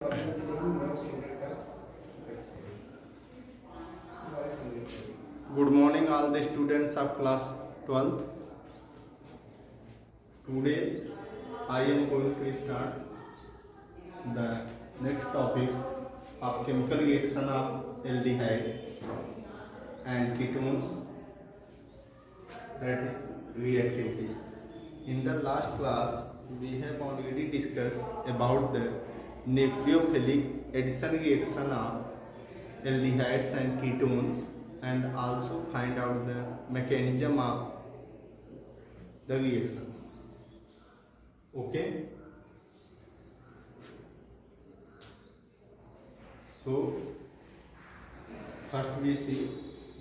Good morning all the students of class 12th. Today I am going to start the next topic of chemical reaction of aldehyde and ketones, that is reactivity. In the last class we have already discussed about the nucleophilic addition reaction of aldehydes and ketones and also find out the mechanism of the reactions. Okay, so first we see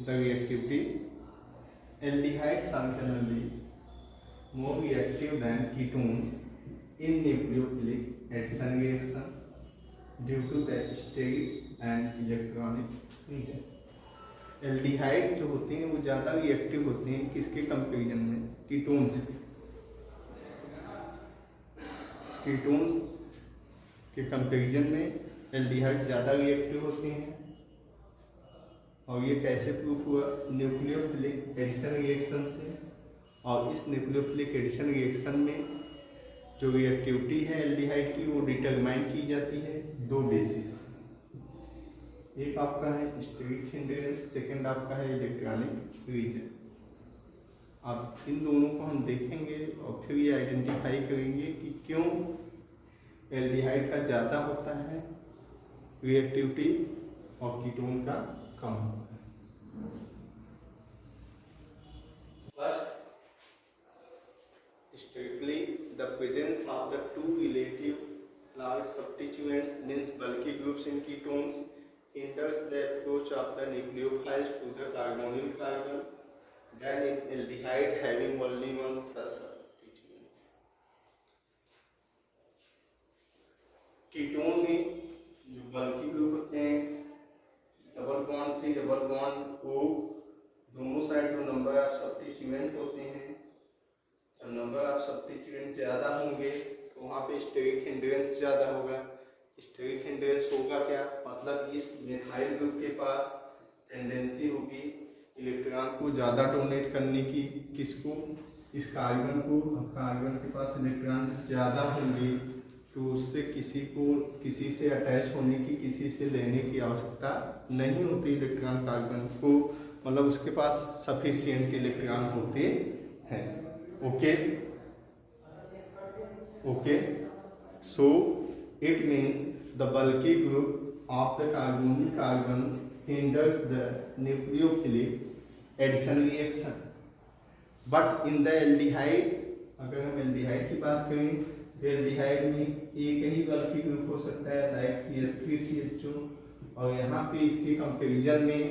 the reactivity. Aldehydes are generally more reactive than ketones in nucleophilic addition reaction due to the steric and electronic region. Aldehyde जो होते हैं वो ज़्यादा reactive होते हैं किसके comparison में? Ketones के। कीटोन्स के कंपेरिजन में एल्डिहाइड ज़्यादा रिएक्टिव होते हैं। और ये कैसे प्रूफ हुआ? न्यूक्लियोफिलिक एडिशन रिएक्शन से। और इस न्यूक्लियोफिलिक एडिशन रिएक्शन में जो रिएक्टिविटी है एल्डिहाइड की वो डिटरमाइन की जाती है दो बेसिस। एक आपका है स्टेरिक हिंड्रेंस, सेकंड आपका है इलेक्ट्रॉनिक रीजन। अब इन दोनों को हम देखेंगे और फिर ये आइडेंटिफाई करेंगे कि क्यों एल्डिहाइड का ज़्यादा होता है रिएक्टिविटी और कीटोन का कम होता है। First, strictly the presence of the two relative large substituents means bulky groups in ketones hinders the approach of the nucleophiles to the carbonyl carbon than in aldehyde having only one such substituent. Ketone में जो bulky group होते हैं double bond C double bond O, दोनों side जो number of substituent होते हैं, जब number of substituent ज्यादा होंगे तो वहाँ पे स्टेरिक हिंड्रेंस ज्यादा होगा। स्टेरिक हिंड्रेंस होगा क्या? मतलब इस मिथाइल ग्रुप के पास टेंडेंसी होगी इलेक्ट्रॉन को ज़्यादा डोनेट करने की। किसको? इस कार्बन को। अब कार्बन के पास इलेक्ट्रॉन ज़्यादा होंगे तो उससे किसी से अटैच होने की, किसी से लेने की आवश्यकता नहीं होती इलेक्ट्रॉन कार्बन को, मतलब उसके पास सफिशिएंट इलेक्ट्रॉन होते हैं। Okay okay, so it means the bulky group of the carbonyl carbons hinders the nucleophilic addition reaction. But in the aldehyde, अगर हम एल्डिहाइड की बात करें तो एल्डिहाइड में एक ही बल्की ग्रुप हो सकता है लाइक CH3CHO, और यहाँ पे इसके कंपेरिजन में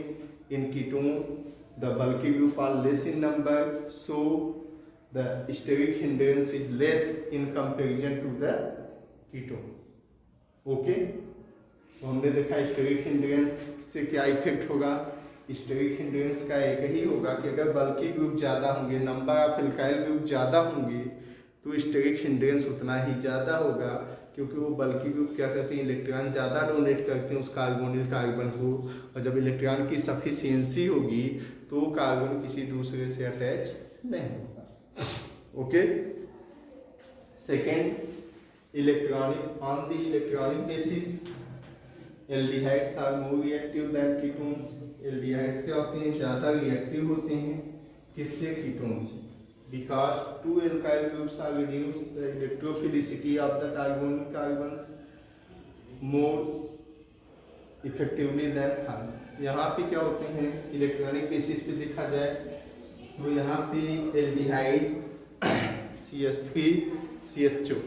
इन ketone the bulky group are less in number, so the steric hindrance is less in comparison to the ketone. Okay, तो हमने देखा स्टेरिक हिंड्रेंस से क्या इफेक्ट होगा। स्टेरिक हिंड्रेंस का एक ही होगा कि अगर बल्की ग्रुप ज़्यादा होंगे, नंबर ऑफ एल्काइल ग्रुप ज़्यादा होंगे तो स्टेरिक हिंड्रेंस उतना ही ज़्यादा होगा, क्योंकि वो बल्की ग्रुप क्या करते हैं, इलेक्ट्रॉन ज़्यादा डोनेट करते हैं उस कार्बोनिल कार्बन को, और जब इलेक्ट्रॉन की सफिशियंसी होगी तो कार्बन किसी दूसरे से अटैच नहीं होगा। Okay, second, electronic on the electronic basis aldehydes are more reactive than ketones. aldehydes क्या होते हैं, ज़्यादा रिएक्टिव होते हैं किससे? कीटोन से। because two alkyl groups are reduce the electrophilicity of the carbonyl carbons more effectively than other. यहाँ पे क्या होते हैं, इलेक्ट्रॉनिक बेसिस पे देखा जाए तो यहाँ पे aldehyde CH3CHO,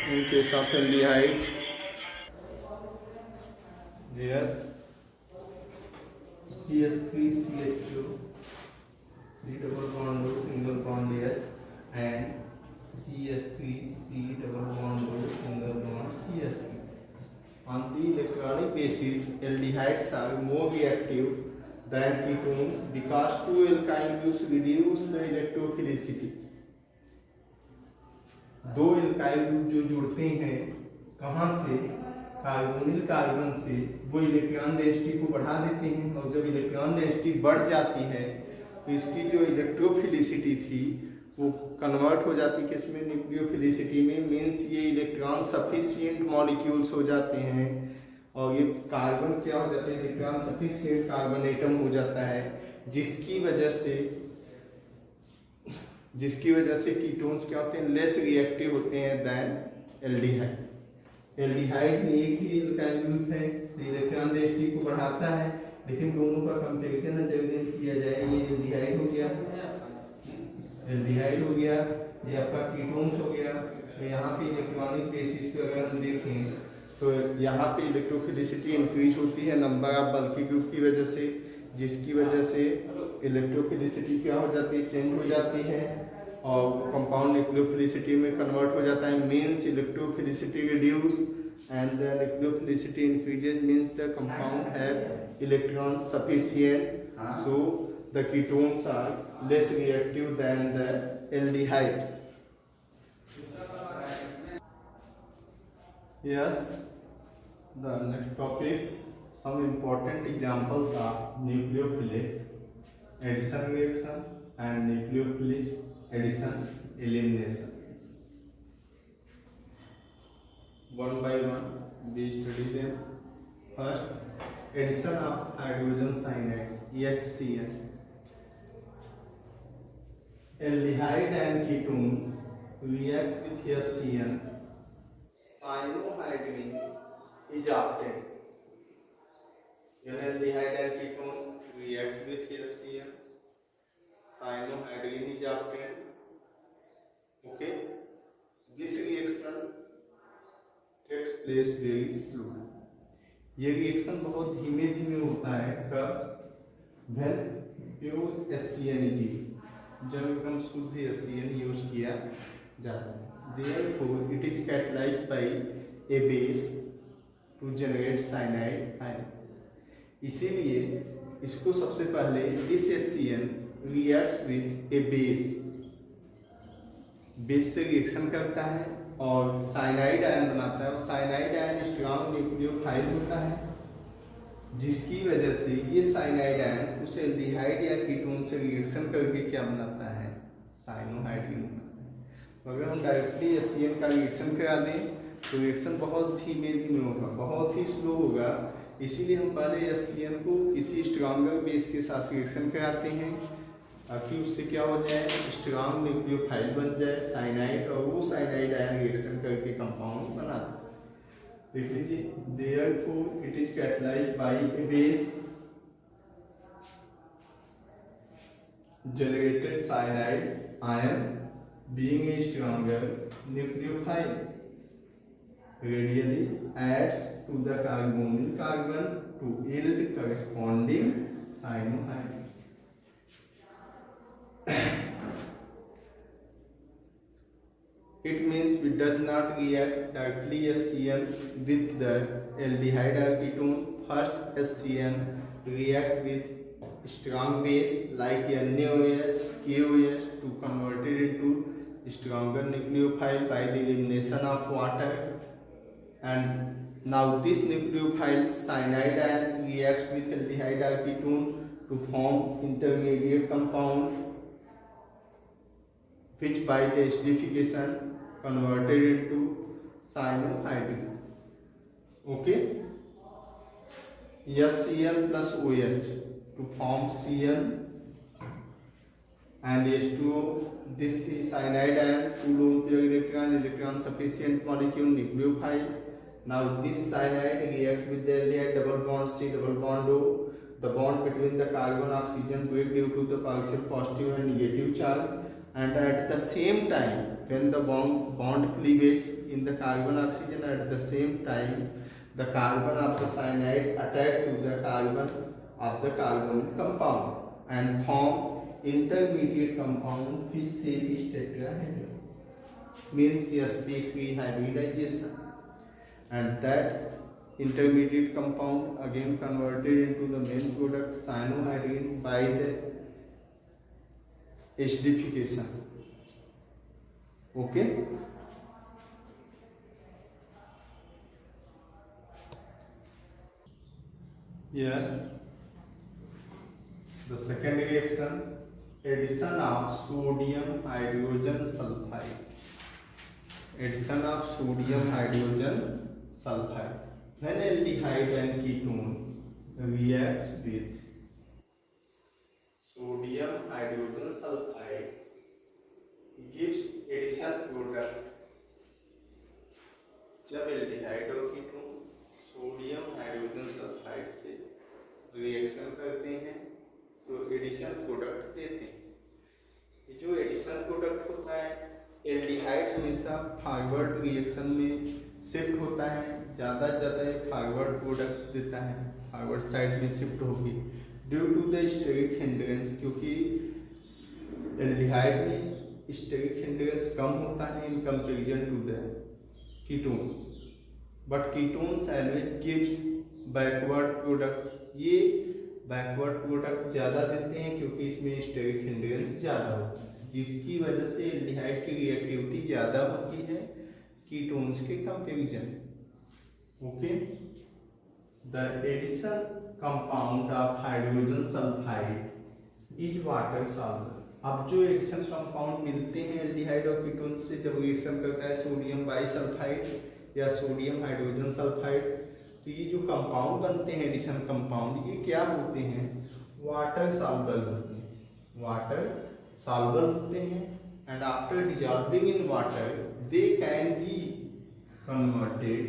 in case of aldehyde there's CH3CHO, C double bond O single bond H, and CH3C double bond O single bond CH3. On the electronic basis aldehydes are more reactive than ketones because two alkyl groups reduce the electrophilicity. दो alkyl group जो जुड़ते हैं कहाँ से, carbonyl carbon से, वो electron density को बढ़ा देते हैं, और जब इलेक्ट्रॉन डेंसिटी बढ़ जाती है तो इसकी जो इलेक्ट्रोफिलिसिटी थी वो कन्वर्ट हो जाती है किसमें, न्यूक्लियोफिलिसिटी में। मीन्स ये इलेक्ट्रॉन सफिशिएंट मॉलिक्यूल्स हो जाते हैं, और ये कार्बन क्या हो जाता है, इलेक्ट्रॉन सफिशिएंट कार्बन एटम हो जाता है, जिसकी वजह से कीटोन्स क्या होते हैं, लेस रिएक्टिव होते हैं देन एल्डिहाइड। एल्डिहाइड में एक ही एल्काइल ग्रुप है, इलेक्ट्रॉन डेंसिटी को बढ़ाता है, लेकिन दोनों का कंपैरिजन जब किया जाए, ये एल्डिहाइड हो गया, ये आपका कीटोन्स हो गया। तो यहाँ पे इलेक्ट्रॉनिक बेसिस पे अगर हम देखें तो यहाँ पे इलेक्ट्रोफिलिसिटी इंक्रीज होती है नंबर ऑफ बल्की ग्रुप की वजह से, जिसकी वजह से इलेक्ट्रोफिलिसिटी क्या हो जाती है, चेंज हो जाती है, और कंपाउंड न्यूक्लियोफिलिसिटी में कन्वर्ट हो जाता है। Means electrophilicity reduce and the nucleophilicity increases, means the compound have electron sufficient, so the ketones are less reactive than the aldehydes. Yes, the next topic, some important examples are nucleophilic addition reaction and nucleophilic addition elimination. One by one we study them. First, addition of hydrogen cyanide HCl. Aldehyde and ketone react with HCl. Cyanohydrin is obtained. Aldehyde and ketone react with HCl. Cyanohydrin is obtained. Okay. This reaction takes place very slowly. ये reaction बहुत धीमे धीमे होता है कब, when pure HCl is used, जब एकदम शुद्ध HCl यूज किया जाता है। Therefore, it is catalyzed by a base to generate cyanide ion. इसीलिए इसको सबसे पहले this HCl reacts with a base, base से रिएक्शन करता है और साइनाइड आयन बनाता है, और साइनाइड आयन स्ट्रॉन्ग न्यूक्लियोफाइल होता है, जिसकी वजह से ये साइनाइड आयन उस एल्डिहाइड या कीटोन से रिएक्शन करके क्या बनाता है, साइनोहाइड्रिन बनाता है। तो अगर हम डायरेक्टली HCl का रिएक्शन करा दें तो रिएक्शन बहुत धीमे धीमे होगा, बहुत ही स्लो होगा। इसीलिए हम पहले HCl को किसी स्ट्रॉन्गर बेस के साथ रिएक्शन कराते हैं, ताकि उससे क्या हो जाए, स्ट्रॉन्ग न्यूक्लियोफाइल बन जाए साइनाइड, और वो साइनाइड आयन रिएक्शन करके कंपाउंड बना दे। देख लीजिए, therefore it is catalyzed by a base generated cyanide ion being a stronger nucleophile radially adds to the carbonyl carbon to yield corresponding cyanohydrin. It means it does not react directly HCl with the aldehyde or ketone. First, HCl react with strong base like NaOH, KOH to convert it into stronger nucleophile by the elimination of water. And now this nucleophile cyanide ion reacts with aldehyde or ketone to form intermediate compound, which by the acidification converted into cyanohydrin. Okay, HCl plus OH to form Cl and H2O. This is cyanide ion, two lone pair electron sufficient molecule nucleophile. Now this cyanide reacts with the aldehyde, double bond C, double bond O. The bond between the carbon oxygen break due to the partial positive and negative charge. And at the same time, when the bond cleavage in the carbon oxygen, at the same time the carbon of the cyanide attack to the carbon of the carbonyl compound and form intermediate compound which shape is tetrahedral, means sp3 hybridization, and that intermediate compound again converted into the main product cyanohydrin by the acidification. Okay. Yes. The second reaction, addition of sodium hydrogen sulfide. Addition of sodium hydrogen sulfide. When aldehyde and ketone reacts with sodium hydrogen sulfide, gives addition product. जब aldehyde और ketone sodium hydrogen sulphide से reaction करते हैं तो addition product देते हैं। जो addition product होता है, एल्डिहाइड हमेशा फॉरवर्ड रिएक्शन में शिफ्ट होता है, ज़्यादा से ज़्यादा फॉरवर्ड प्रोडक्ट देता है, फॉरवर्ड साइड में शिफ्ट होगी due to the steric hindrance, क्योंकि एल्डिहाइड में स्टेरिक हिंड्रेंस कम होता है in comparison to the ketones, but ketones always gives backward product. ये बैकवर्ड प्रोडक्ट ज़्यादा देते हैं क्योंकि इसमें स्टेरिक हिंड्रेंस ज़्यादा होता है, जिसकी वजह से एल्डिहाइड की रिएक्टिविटी ज़्यादा होती है कीटोन्स के comparison. Okay, the addition compound of hydrogen sulphide is water soluble. अब जो एडिशन कंपाउंड मिलते हैं एल्डिहाइड और कीटोन से जब रिएक्शन करता है सोडियम बाइसल्फाइड या सोडियम हाइड्रोजन सल्फाइड, तो ये जो कंपाउंड बनते हैं एडिशन कंपाउंड, ये क्या होते हैं? वाटर सॉल्युबल होते हैं, वाटर सॉल्युबल होते हैं and after dissolving in water they can be converted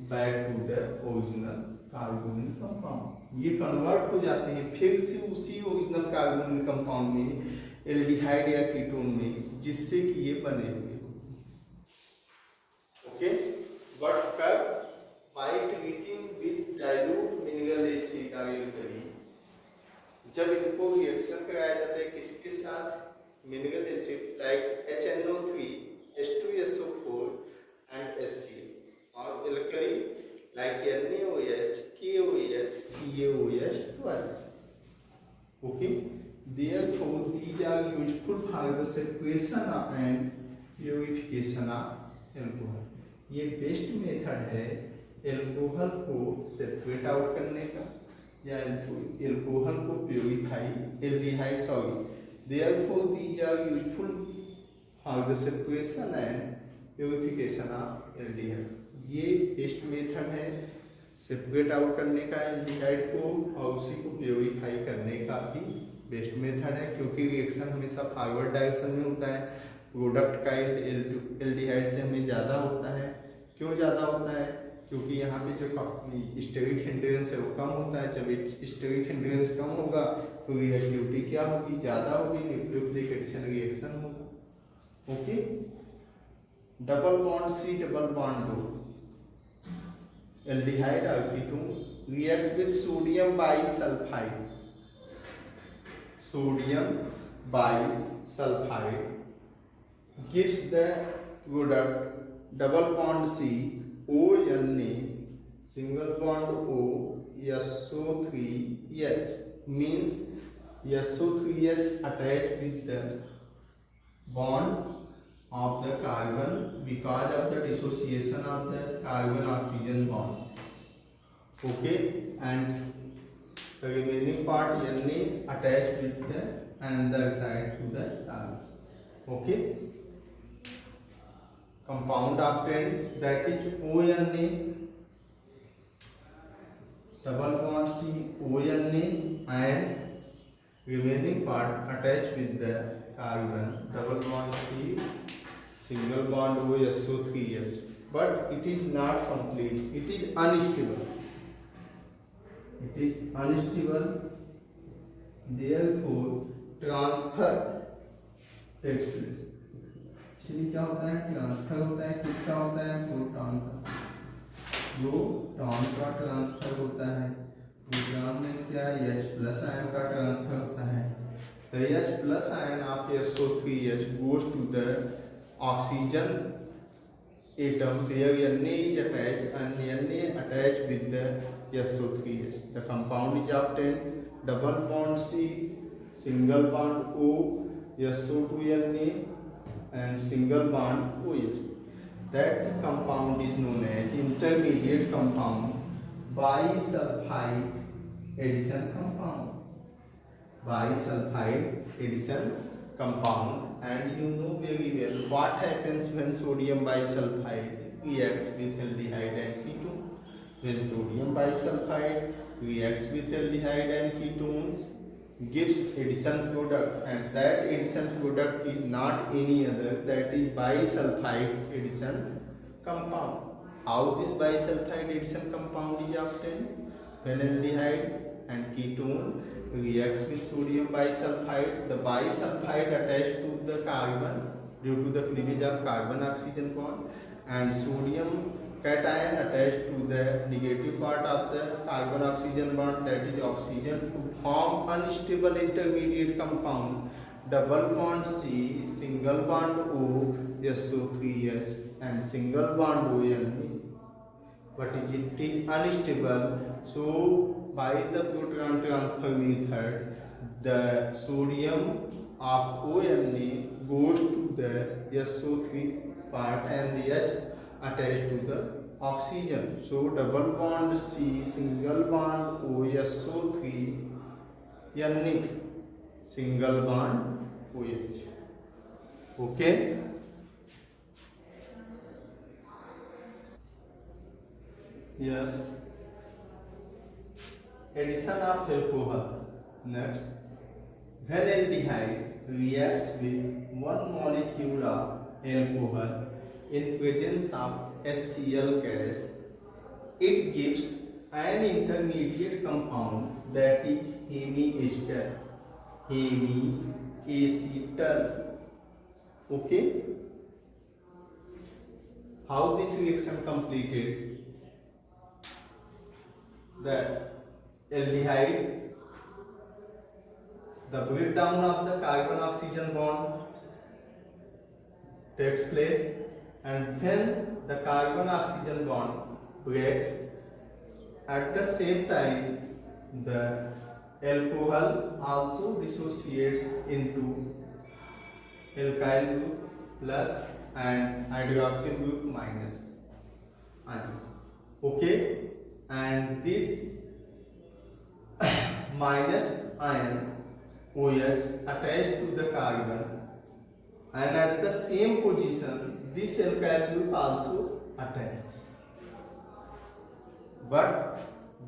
back to the original carbonyl compound. ये कन्वर्ट हो जाते हैं फिर से उसी ओरिजिनल कार्बोनिल कंपाउंड में, एल्डिहाइड या कीटोन में, जिससे कि ये बने हुए। ओके, बट कब? By treating with dilute mineral acid iodine. जब इनको रिएक्शन कराया जाता है किसके साथ? Mineral acid like HNO3, H2SO4 and HCl, और alkali like NaOH, KOH, CaOH twice. Okay, therefore these are useful for the separation and purification of alcohol. ये best method है एल्कोहल को सेपरेट आउट करने का या एल्कोहल को purify, aldehyde sorry, therefore these are useful for the separation and purification of aldehyde. ये best method है separate out करने का एल्डिहाइड को और उसी को प्योरीफाई करने का भी बेस्ट मेथड है, क्योंकि रिएक्शन हमेशा फॉरवर्ड डायरेक्शन में होता है, प्रोडक्ट का एल्डिहाइड से हमें ज़्यादा होता है। क्यों ज़्यादा होता है? क्योंकि यहाँ पे जो स्टेरिक हिंड्रेंस है वो कम होता है। जब स्टेरिक हिंड्रेंस कम होगा तो रिएक्टिविटी क्या होगी? ज़्यादा होगी, न्यूक्लियोफिलिक एडिशन रिएक्शन होगा। Okay, double bond C, double bond O, aldehyde or ketones react with sodium bisulfide. Sodium bisulfide gives the product double bond C, ONA, single bond O, SO3H, means SO3H attached with the bond of the carbon because of the dissociation of the carbon oxygen bond. Okay, and the remaining part Na attached with the another side to the carbon. Okay, compound obtained, that is ONA, double bond C, ONA, and remaining part attached with the carbon, double bond C, single bond O, SO3H, but it is not complete, it is unstable. It is unstable, therefore transfer takes place. इसलिए क्या होता है? Transfer होता है। किसका होता है? Proton का। प्रोटॉन का ट्रांसफर होता है। प्रोटॉन में क्या है? H+ आयन का ट्रांसफर होता है। The H+ ion of SO3H goes to the oxygen atom where Na is attached and Na attached with the SO3H. The compound is obtained double bond C, single bond O, SO2Na and single bond OH. That compound is known as intermediate compound bisulfide addition compound. Bisulfide addition compound. And you know very well what happens when sodium bisulfide reacts with aldehyde and ketone. When sodium bisulfide reacts with aldehyde and ketones, gives addition product, and that addition product is not any other, that is bisulfide addition compound. How this bisulfide addition compound is obtained? When aldehyde and ketone reacts with sodium bisulfide, the bisulfide attached to the carbon due to the cleavage of carbon oxygen bond, and sodium cation attached to the negative part of the carbon oxygen bond, that is oxygen, to form unstable intermediate compound double bond C, single bond O, SO3H and single bond ON. But it is unstable, so by the proton transfer method, the sodium of ONA goes to the SO3 part and the H attached to the oxygen. So double bond C, single bond O, SO3 Na, single bond OH. Okay. Yes. Addition of alcohol. Next, when aldehyde reacts with one molecule of alcohol in presence of HCl gas, it gives an intermediate compound, that is hemiester, hemiacetal. Okay. How this reaction completed? The aldehyde, the breakdown of the carbon oxygen bond takes place, and when the carbon oxygen bond breaks, at the same time the alcohol also dissociates into alkyl group plus and hydroxyl group minus ions. Okay. And this minus ion OH attached to the carbon, and at the same position this alkyl group also attached, but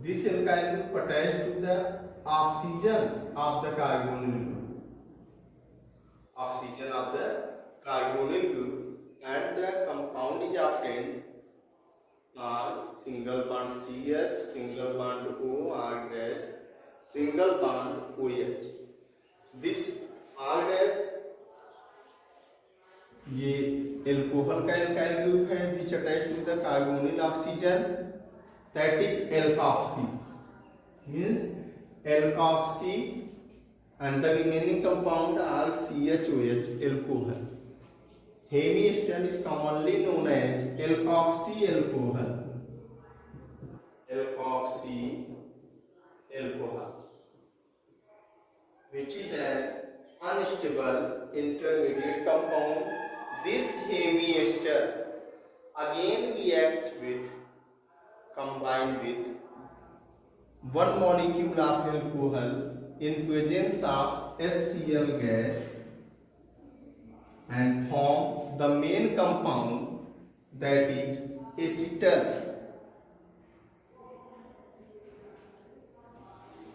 this alkyl group attached to the oxygen of the carbonyl group, oxygen of the carbonyl group, and the compound is obtained single bond CH, single bond O, R dash, single bond OH. This R dash ये alcohol का alkyl group है which attached to the carbonyl oxygen, that is alkoxy, means alkoxy, and the remaining compound are CHOH, alcohol. Hemiester is commonly known as alkoxy alcohol. Alkoxy alcohol, which is an unstable intermediate compound. This hemiester again reacts with, combined with one molecule of alcohol in presence of HCl gas and form the main compound, that is acetal,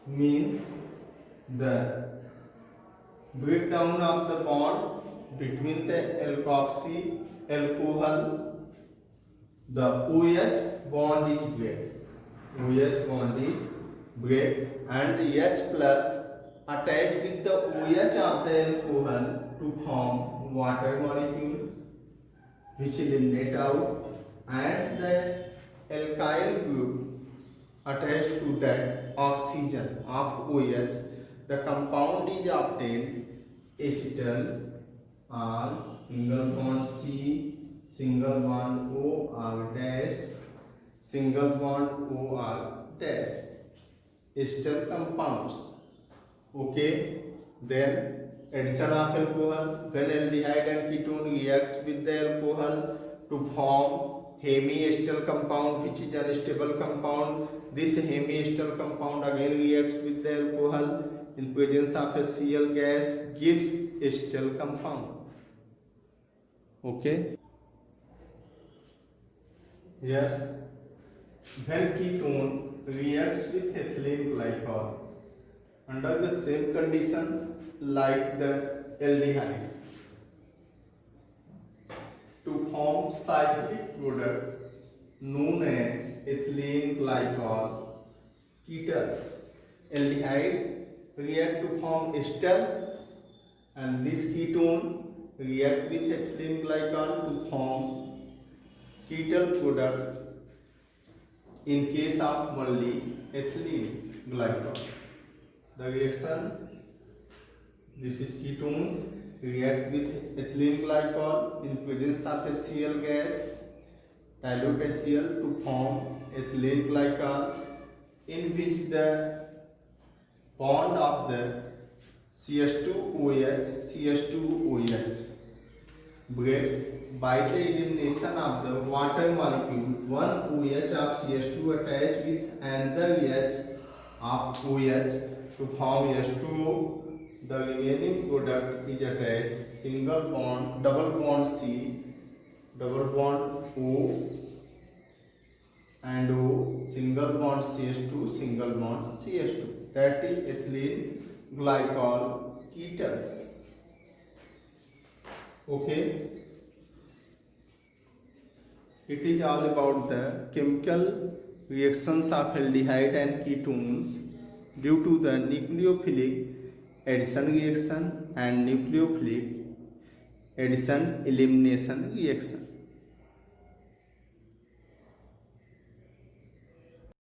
means the breakdown of the bond between the alkoxy alcohol, the OH bond is break, OH bond is break, and the H plus attached with the OH of the alcohol to form water molecule, which eliminate out, and the alkyl group attached to that oxygen of OH. The compound is obtained acetal, or single bond C, single bond O, OR dash, single bond OR dash. Ester compounds. Okay, then addition of alcohol. When aldehyde and ketone reacts with the alcohol to form hemiester compound, which is unstable compound. This hemiester compound again reacts with the alcohol in presence of a Cl gas, gives ester compound. Okay. Yes. When ketone reacts with ethylene glycol under the same condition like the aldehyde to form cyclic product known as ethylene glycol ketones. Aldehyde react to form ester and this ketone react with ethylene glycol to form ketal product in case of only ethylene glycol. The reaction, this is ketones react with ethylene glycol in presence of a Cl gas, dilute HCl to form ethylene glycol, in which the bond of the CH2OH breaks by the elimination of the water molecule. One OH of CH2 attached with another H of OH to form H2O. The remaining product is attached single bond, double bond C, double bond O and O, single bond CH2, single bond CH2. That is ethylene glycol ketones. Okay. It is all about the chemical reactions of aldehyde and ketones due to the nucleophilic addition reaction and nucleophilic addition elimination reaction.